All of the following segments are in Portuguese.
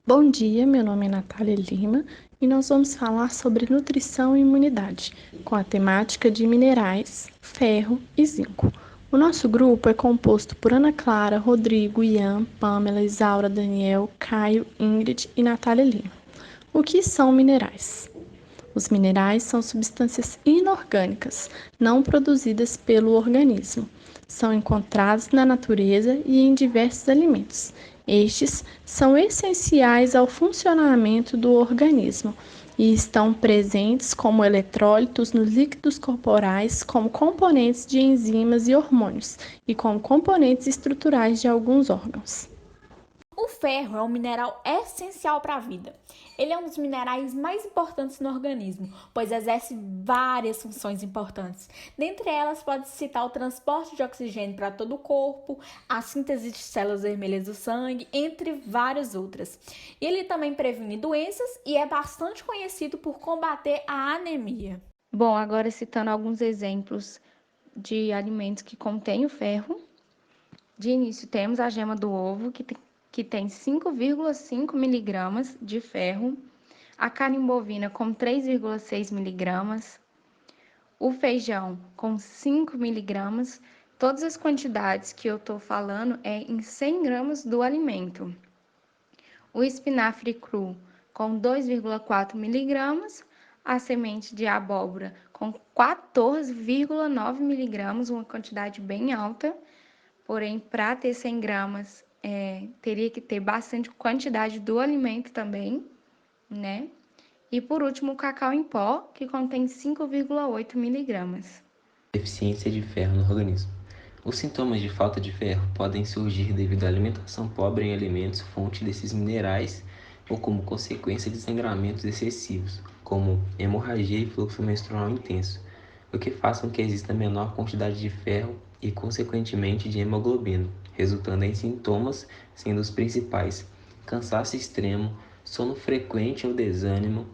Bom dia, meu nome é Natália Lima e nós vamos falar sobre nutrição e imunidade, com a temática de minerais, ferro e zinco. O nosso grupo é composto por Ana Clara, Rodrigo, Ian, Pamela, Isaura, Daniel, Caio, Ingrid e Natália Lima. O que são minerais? Os minerais são substâncias inorgânicas, não produzidas pelo organismo. São encontrados na natureza e em diversos alimentos. Estes são essenciais ao funcionamento do organismo e estão presentes como eletrólitos nos líquidos corporais, como componentes de enzimas e hormônios, e como componentes estruturais de alguns órgãos. O ferro é um mineral essencial para a vida. Ele é um dos minerais mais importantes no organismo, pois exerce várias funções importantes. Dentre elas, pode-se citar o transporte de oxigênio para todo o corpo, a síntese de células vermelhas do sangue, entre várias outras. Ele também previne doenças e é bastante conhecido por combater a anemia. Bom, agora citando alguns exemplos de alimentos que contêm o ferro. De início, temos a gema do ovo, que tem 5,5 miligramas de ferro, a carne bovina com 3,6 miligramas, o feijão com 5 miligramas. Todas as quantidades que eu estou falando é em 100 gramas do alimento. O espinafre cru com 2,4 miligramas, a semente de abóbora com 14,9 miligramas, uma quantidade bem alta. Porém, para ter 100 gramas, teria que ter bastante quantidade do alimento também, né? E por último, o cacau em pó, que contém 5,8 miligramas. Deficiência de ferro no organismo. Os sintomas de falta de ferro podem surgir devido à alimentação pobre em alimentos fonte desses minerais ou como consequência de sangramentos excessivos, como hemorragia e fluxo menstrual intenso, o que faz com que exista menor quantidade de ferro e, consequentemente, de hemoglobina, resultando em sintomas, sendo os principais cansaço extremo, sono frequente ou desânimo,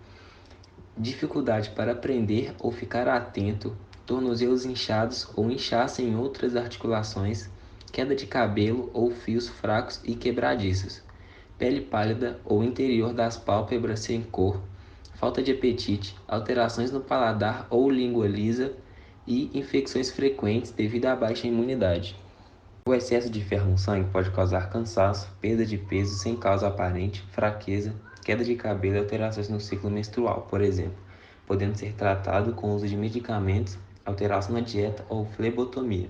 dificuldade para aprender ou ficar atento, tornozelos inchados ou inchaço em outras articulações, queda de cabelo ou fios fracos e quebradiços, pele pálida ou interior das pálpebras sem cor, falta de apetite, alterações no paladar ou língua lisa e infecções frequentes devido à baixa imunidade. O excesso de ferro no sangue pode causar cansaço, perda de peso sem causa aparente, fraqueza, queda de cabelo e alterações no ciclo menstrual, por exemplo, podendo ser tratado com o uso de medicamentos, alteração na dieta ou flebotomia.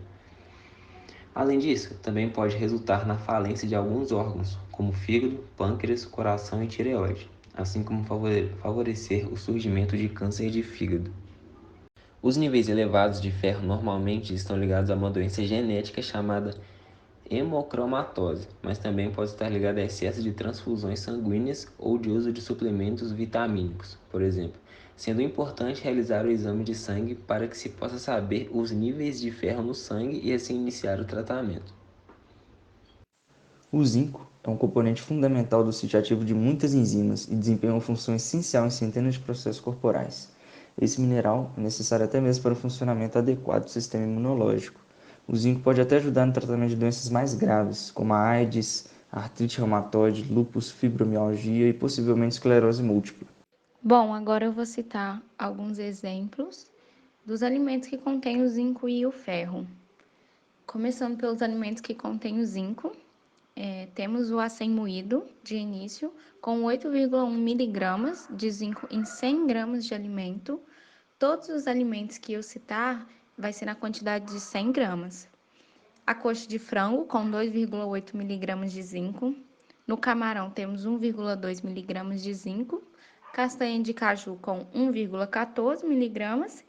Além disso, também pode resultar na falência de alguns órgãos, como fígado, pâncreas, coração e tireoide, assim como favorecer o surgimento de câncer de fígado. Os níveis elevados de ferro normalmente estão ligados a uma doença genética chamada hemocromatose, mas também pode estar ligado a excesso de transfusões sanguíneas ou de uso de suplementos vitamínicos, por exemplo, sendo importante realizar o exame de sangue para que se possa saber os níveis de ferro no sangue e assim iniciar o tratamento. O zinco é um componente fundamental do sítio ativo de muitas enzimas e desempenha uma função essencial em centenas de processos corporais. Esse mineral é necessário até mesmo para o funcionamento adequado do sistema imunológico. O zinco pode até ajudar no tratamento de doenças mais graves, como a AIDS, a artrite reumatoide, lúpus, fibromialgia e possivelmente esclerose múltipla. Bom, agora eu vou citar alguns exemplos dos alimentos que contêm o zinco e o ferro. Começando pelos alimentos que contêm o zinco, temos o acém moído, de início, com 8,1 miligramas de zinco em 100 gramas de alimento. Todos os alimentos que eu citar vai ser na quantidade de 100 gramas. A coxa de frango, com 2,8 miligramas de zinco. No camarão, temos 1,2 miligramas de zinco. Castanha de caju, com 1,14 miligramas.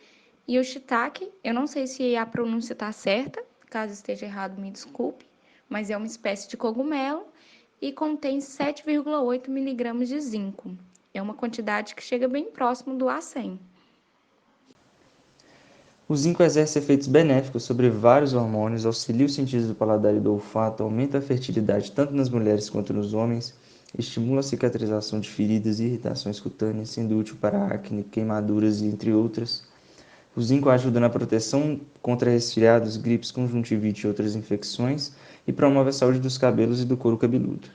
E o shiitake, eu não sei se a pronúncia está certa, caso esteja errado, me desculpe, mas é uma espécie de cogumelo e contém 7,8 miligramas de zinco. É uma quantidade que chega bem próximo do A100. O zinco exerce efeitos benéficos sobre vários hormônios, auxilia os sentidos do paladar e do olfato, aumenta a fertilidade tanto nas mulheres quanto nos homens, estimula a cicatrização de feridas e irritações cutâneas, sendo útil para acne, queimaduras e entre outras. O zinco ajuda na proteção contra resfriados, gripes, conjuntivite e outras infecções e promove a saúde dos cabelos e do couro cabeludo.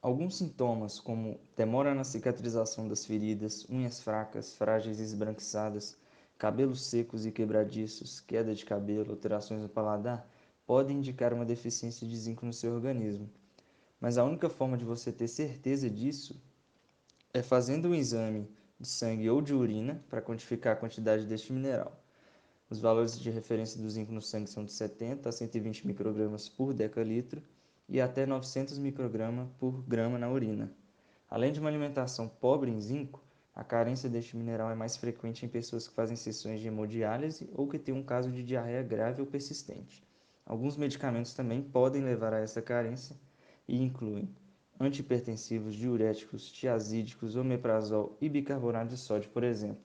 Alguns sintomas, como demora na cicatrização das feridas, unhas fracas, frágeis e esbranquiçadas, cabelos secos e quebradiços, queda de cabelo, alterações no paladar, podem indicar uma deficiência de zinco no seu organismo. Mas a única forma de você ter certeza disso é fazendo um exame de sangue ou de urina para quantificar a quantidade deste mineral. Os valores de referência do zinco no sangue são de 70 a 120 microgramas por decalitro e até 900 microgramas por grama na urina. Além de uma alimentação pobre em zinco, a carência deste mineral é mais frequente em pessoas que fazem sessões de hemodiálise ou que têm um caso de diarreia grave ou persistente. Alguns medicamentos também podem levar a essa carência e incluem antihipertensivos, diuréticos, tiazídicos, omeprazol e bicarbonato de sódio, por exemplo.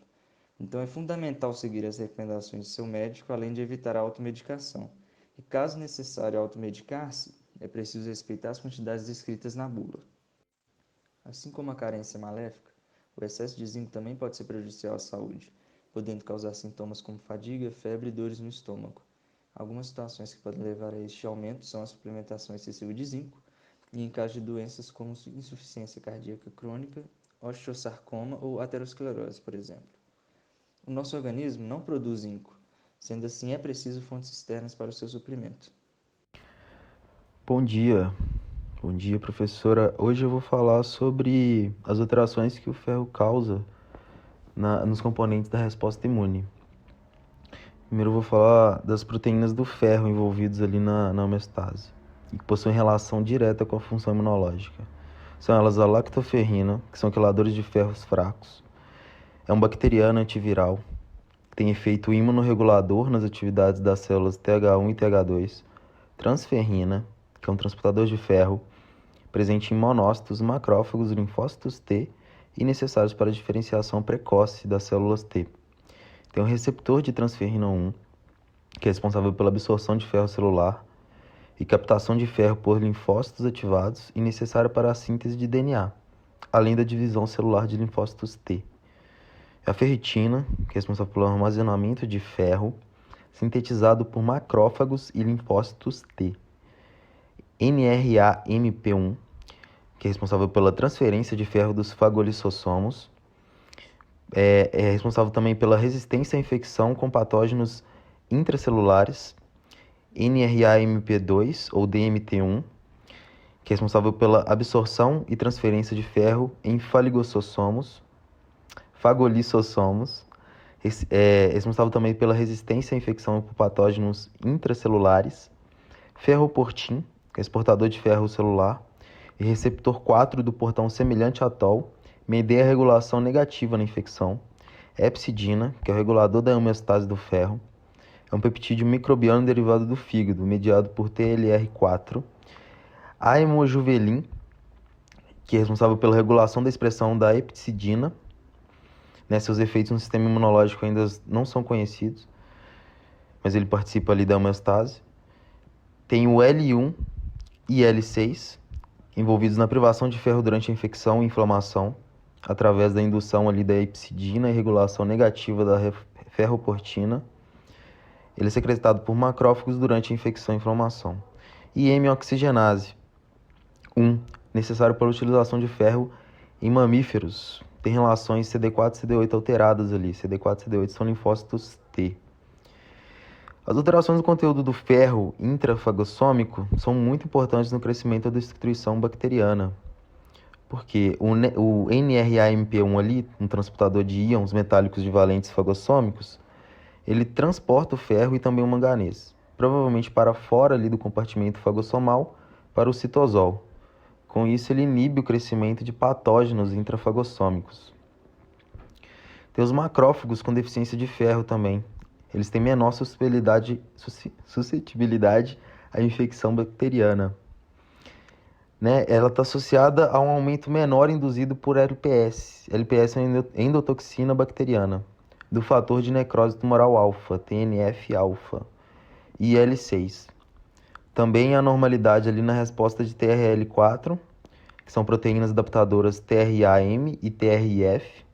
Então é fundamental seguir as recomendações do seu médico, além de evitar a automedicação. E caso necessário automedicar-se, é preciso respeitar as quantidades descritas na bula. Assim como a carência é maléfica, o excesso de zinco também pode ser prejudicial à saúde, podendo causar sintomas como fadiga, febre e dores no estômago. Algumas situações que podem levar a este aumento são a suplementação excessiva de zinco e em caso de doenças como insuficiência cardíaca crônica, osteossarcoma ou aterosclerose, por exemplo. O nosso organismo não produz zinco, sendo assim é preciso fontes externas para o seu suprimento. Bom dia, professora. Hoje eu vou falar sobre as alterações que o ferro causa nos componentes da resposta imune. Primeiro eu vou falar das proteínas do ferro envolvidas ali na homeostase e que possuem relação direta com a função imunológica. São elas a lactoferrina, que são queladores de ferros fracos. É um bacteriano antiviral, que tem efeito imunorregulador nas atividades das células TH1 e TH2. Transferrina, que é um transportador de ferro, presente em monócitos, macrófagos, linfócitos T e necessários para a diferenciação precoce das células T. Tem um receptor de transferrina 1, que é responsável pela absorção de ferro celular e captação de ferro por linfócitos ativados e necessária para a síntese de DNA, além da divisão celular de linfócitos T. A ferritina, que é responsável pelo armazenamento de ferro, sintetizado por macrófagos e linfócitos T. NRAMP1, que é responsável pela transferência de ferro dos fagolisossomos, é responsável também pela resistência à infecção com patógenos intracelulares. NRAMP2, ou DMT1, que é responsável pela absorção e transferência de ferro em fagolisossomos, é responsável também pela resistência à infecção por patógenos intracelulares. Ferroportin, que é exportador de ferro celular, e receptor 4 do portão semelhante a TOL, medeia a regulação negativa na infecção. Epsidina, que é o regulador da homeostase do ferro, é um peptídeo microbiano derivado do fígado, mediado por TLR4. A hemojuvelin, que é responsável pela regulação da expressão da epsidina. Seus efeitos no sistema imunológico ainda não são conhecidos, mas ele participa ali da homeostase. Tem o L1 e L6, envolvidos na privação de ferro durante a infecção e inflamação, através da indução ali da epsidina e regulação negativa da ferroportina. Ele é secretado por macrófagos durante a infecção e inflamação. E hemioxigenase 1, necessário para a utilização de ferro em mamíferos. Tem relações CD4 e CD8 alteradas ali. CD4 e CD8 são linfócitos T. As alterações do conteúdo do ferro intrafagossômico são muito importantes no crescimento da destruição bacteriana, porque o NRAMP1 ali, um transportador de íons metálicos de valentes fagossômicos, ele transporta o ferro e também o manganês, provavelmente para fora ali do compartimento fagossomal, para o citosol. Com isso, ele inibe o crescimento de patógenos intrafagossômicos. Tem os macrófagos com deficiência de ferro também. Eles têm menor suscetibilidade à infecção bacteriana. Ela está associada a um aumento menor induzido por LPS. LPS é uma endotoxina bacteriana, do fator de necrose tumoral alfa, TNF-alfa, e L6. Também a normalidade ali na resposta de TRL4, que são proteínas adaptadoras TRAM e TRF.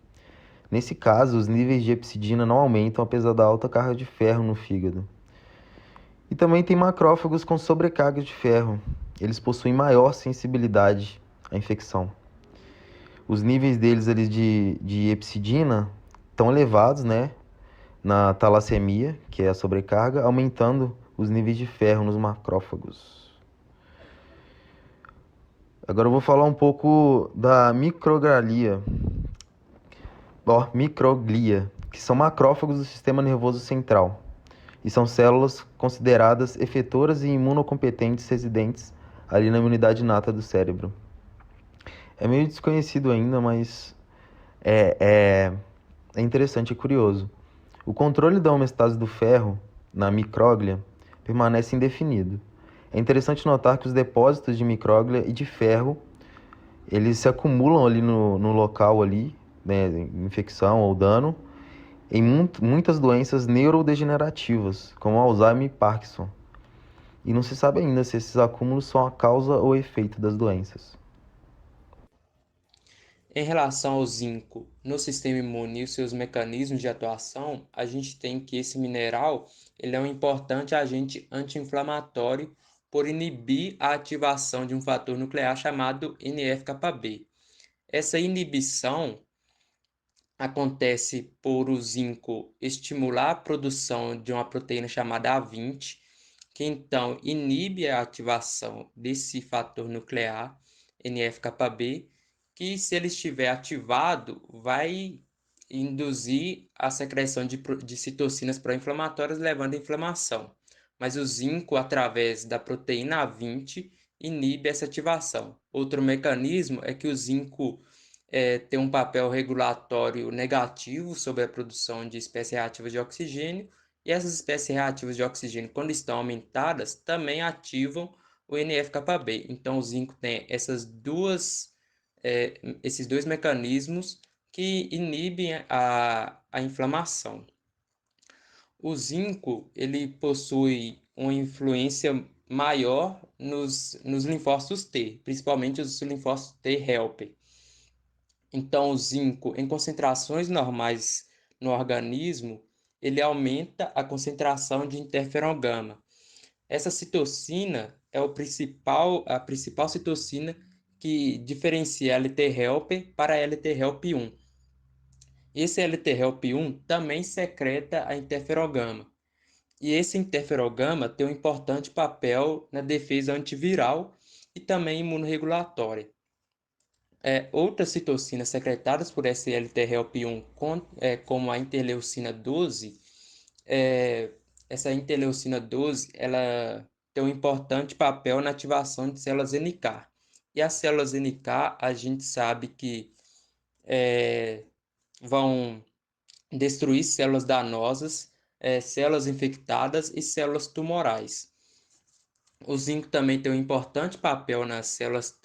Nesse caso, os níveis de epsidina não aumentam apesar da alta carga de ferro no fígado. E também tem macrófagos com sobrecarga de ferro. Eles possuem maior sensibilidade a infecção. Os níveis deles ali de hepcidina estão elevados, né, na talassemia, que é a sobrecarga, aumentando os níveis de ferro nos macrófagos. Agora eu vou falar um pouco da microglia, que são macrófagos do sistema nervoso central e são células consideradas efetoras e imunocompetentes residentes ali na imunidade inata do cérebro. É meio desconhecido ainda, mas é interessante e curioso. O controle da homeostase do ferro na micróglia permanece indefinido. É interessante notar que os depósitos de micróglia e de ferro eles se acumulam ali no local ali, né, infecção ou dano, em muitas doenças neurodegenerativas, como Alzheimer e Parkinson. E não se sabe ainda se esses acúmulos são a causa ou efeito das doenças. Em relação ao zinco no sistema imune e os seus mecanismos de atuação, a gente tem que esse mineral ele é um importante agente anti-inflamatório por inibir a ativação de um fator nuclear chamado NF-κB. Essa inibição acontece por o zinco estimular a produção de uma proteína chamada A20, que então inibe a ativação desse fator nuclear, NF-κB, que se ele estiver ativado, vai induzir a secreção de citocinas pró-inflamatórias, levando à inflamação. Mas o zinco, através da proteína A20, inibe essa ativação. Outro mecanismo é que o zinco tem um papel regulatório negativo sobre a produção de espécies reativas de oxigênio, e essas espécies reativas de oxigênio, quando estão aumentadas, também ativam o NF-κB. Então, o zinco tem esses dois mecanismos que inibem a inflamação. O zinco ele possui uma influência maior nos linfócitos T, principalmente os linfócitos T helper. Então, o zinco, em concentrações normais no organismo, ele aumenta a concentração de interferon gama. Essa citocina é a principal citocina que diferencia LT helper para LT helper 1. Esse LT helper 1 também secreta a interferon gama. E esse interferon gama tem um importante papel na defesa antiviral e também imunorregulatória. Outras citocinas secretadas por esse LT helper 1, como a interleucina 12, essa interleucina 12 ela tem um importante papel na ativação de células NK. E as células NK, a gente sabe que vão destruir células danosas, células infectadas e células tumorais. O zinco também tem um importante papel nas células,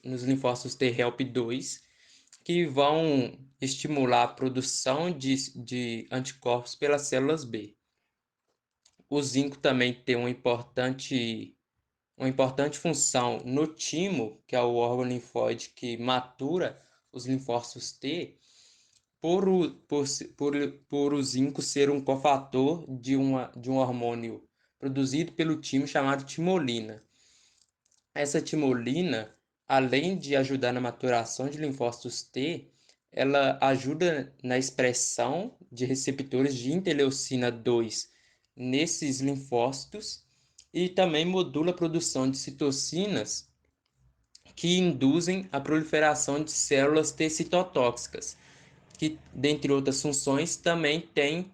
nos linfócitos T helper 2, que vão estimular a produção de anticorpos pelas células B. O zinco também tem uma importante função no timo, que é o órgão linfóide que matura os linfócitos T, por o zinco ser um cofator de um hormônio produzido pelo timo chamado timolina. Essa timolina, além de ajudar na maturação de linfócitos T, ela ajuda na expressão de receptores de interleucina 2 nesses linfócitos e também modula a produção de citocinas que induzem a proliferação de células T citotóxicas, que, dentre outras funções, também tem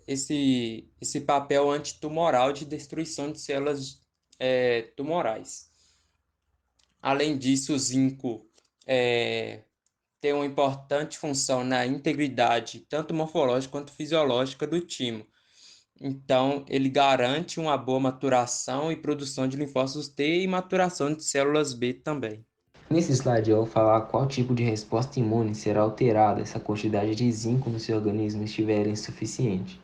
esse papel antitumoral de destruição de células tumorais. Além disso, o zinco tem uma importante função na integridade, tanto morfológica quanto fisiológica, do timo. Então, ele garante uma boa maturação e produção de linfócitos T e maturação de células B também. Nesse slide eu vou falar qual tipo de resposta imune será alterada se a quantidade de zinco no seu organismo estiver insuficiente.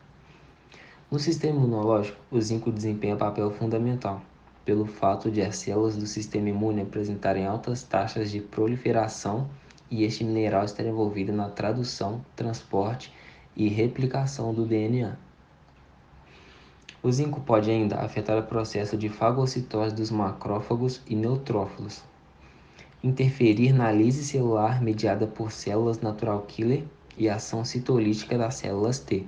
No sistema imunológico, o zinco desempenha papel fundamental, pelo fato de as células do sistema imune apresentarem altas taxas de proliferação e este mineral estar envolvido na tradução, transporte e replicação do DNA. O zinco pode ainda afetar o processo de fagocitose dos macrófagos e neutrófilos. interferir na lise celular mediada por células natural killer e ação citolítica das células T.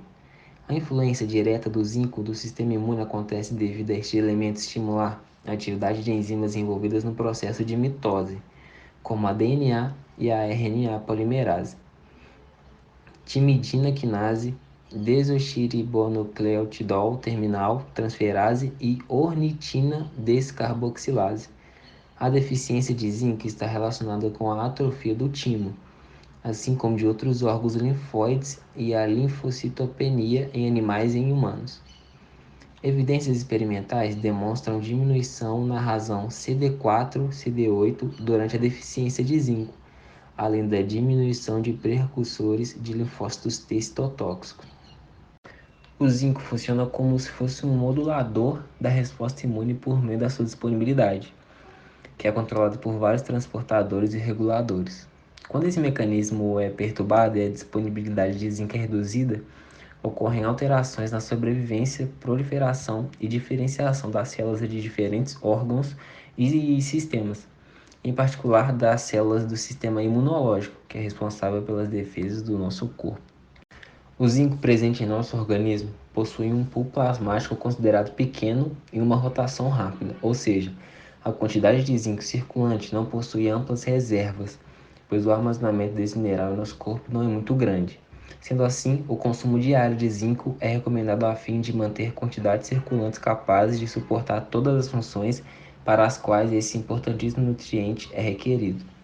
A influência direta do zinco do sistema imune acontece devido a este elemento estimular a atividade de enzimas envolvidas no processo de mitose, como a DNA e a RNA polimerase, timidina quinase, desoxiribonucleotidol terminal transferase e ornitina descarboxilase. A deficiência de zinco está relacionada com a atrofia do timo, assim como de outros órgãos linfóides e a linfocitopenia em animais e em humanos. Evidências experimentais demonstram diminuição na razão CD4-CD8 durante a deficiência de zinco, além da diminuição de precursores de linfócitos T citotóxicos. O zinco funciona como se fosse um modulador da resposta imune por meio da sua disponibilidade, que é controlado por vários transportadores e reguladores. Quando esse mecanismo é perturbado e a disponibilidade de zinco é reduzida, ocorrem alterações na sobrevivência, proliferação e diferenciação das células de diferentes órgãos e sistemas, em particular das células do sistema imunológico, que é responsável pelas defesas do nosso corpo. O zinco presente em nosso organismo possui um pool plasmático considerado pequeno e uma rotação rápida, ou seja, a quantidade de zinco circulante não possui amplas reservas, pois o armazenamento desse mineral em nosso corpo não é muito grande. Sendo assim, o consumo diário de zinco é recomendado a fim de manter quantidades circulantes capazes de suportar todas as funções para as quais esse importantíssimo nutriente é requerido.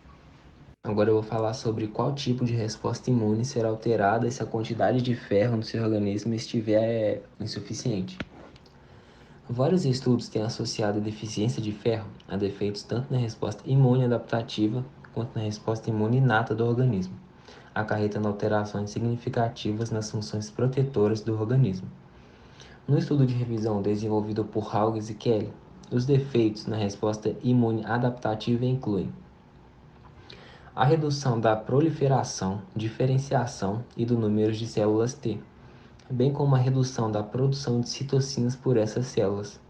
Agora eu vou falar sobre qual tipo de resposta imune será alterada se a quantidade de ferro no seu organismo estiver insuficiente. Vários estudos têm associado a deficiência de ferro a defeitos tanto na resposta imune adaptativa quanto na resposta imune inata do organismo, acarretando alterações significativas nas funções protetoras do organismo. No estudo de revisão desenvolvido por Hauges e Kelly, os defeitos na resposta imune adaptativa incluem a redução da proliferação, diferenciação e do número de células T, bem como a redução da produção de citocinas por essas células.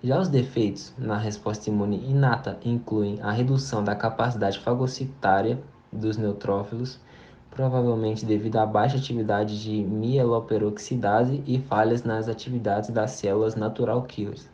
Já os defeitos na resposta imune inata incluem a redução da capacidade fagocitária dos neutrófilos, provavelmente devido à baixa atividade de mieloperoxidase e falhas nas atividades das células natural killers.